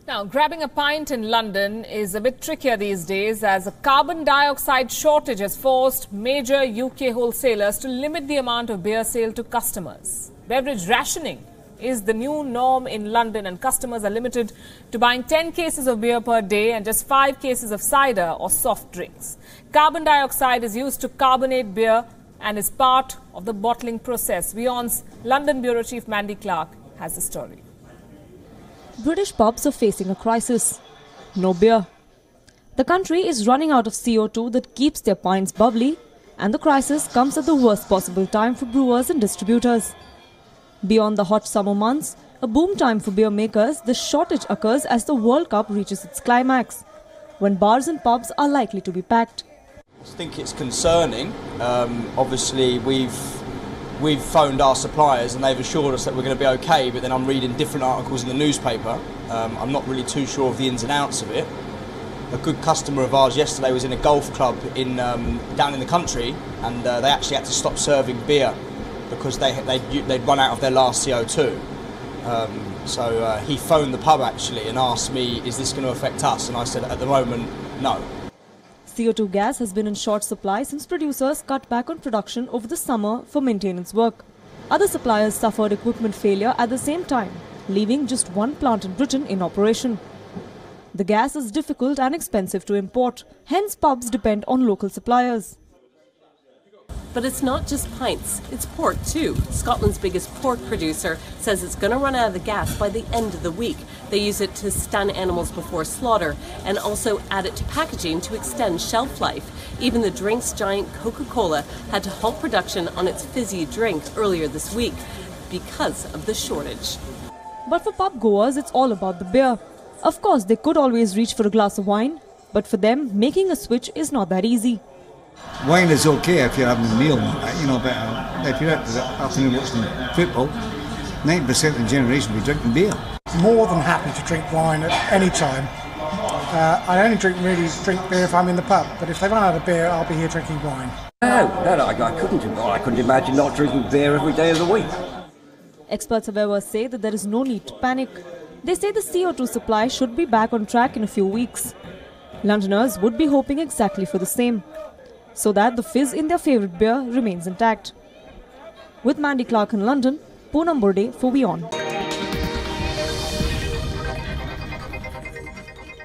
Now, grabbing a pint in London is a bit trickier these days as a carbon dioxide shortage has forced major UK wholesalers to limit the amount of beer sale to customers. Beverage rationing is the new norm in London and customers are limited to buying 10 cases of beer per day and just 5 cases of cider or soft drinks. Carbon dioxide is used to carbonate beer and is part of the bottling process. WION's London Bureau Chief Mandy Clark has the story. British pubs are facing a crisis. No beer. The country is running out of CO2 that keeps their pints bubbly, and the crisis comes at the worst possible time for brewers and distributors. Beyond the hot summer months, a boom time for beer makers, the shortage occurs as the World Cup reaches its climax, when bars and pubs are likely to be packed. I think it's concerning. Obviously, we've phoned our suppliers and they've assured us that we're going to be okay, but then I'm reading different articles in the newspaper. I'm not really too sure of the ins and outs of it. A good customer of ours yesterday was in a golf club down in the country, and they actually had to stop serving beer because they'd run out of their last CO2. So he phoned the pub actually and asked me, is this going to affect us? And I said, at the moment, no. CO2 gas has been in short supply since producers cut back on production over the summer for maintenance work. Other suppliers suffered equipment failure at the same time, leaving just one plant in Britain in operation. The gas is difficult and expensive to import, hence pubs depend on local suppliers. But it's not just pints, it's pork too. Scotland's biggest pork producer says it's going to run out of the gas by the end of the week. They use it to stun animals before slaughter and also add it to packaging to extend shelf life. Even the drinks giant Coca-Cola had to halt production on its fizzy drink earlier this week because of the shortage. But for pub goers, it's all about the beer. Of course, they could always reach for a glass of wine, but for them, making a switch is not that easy. Wine is okay if you're having a meal, you know, but if you're out for the afternoon watching football, 90% of the generation will be drinking beer. More than happy to drink wine at any time. I only drink beer if I'm in the pub, but if they run out of beer, I'll be here drinking wine. No, I couldn't imagine not drinking beer every day of the week. Experts, however, say that there is no need to panic. They say the CO2 supply should be back on track in a few weeks. Londoners would be hoping exactly for the same, so that the fizz in their favourite beer remains intact. With Mandy Clark in London, Poonam Burde for WION.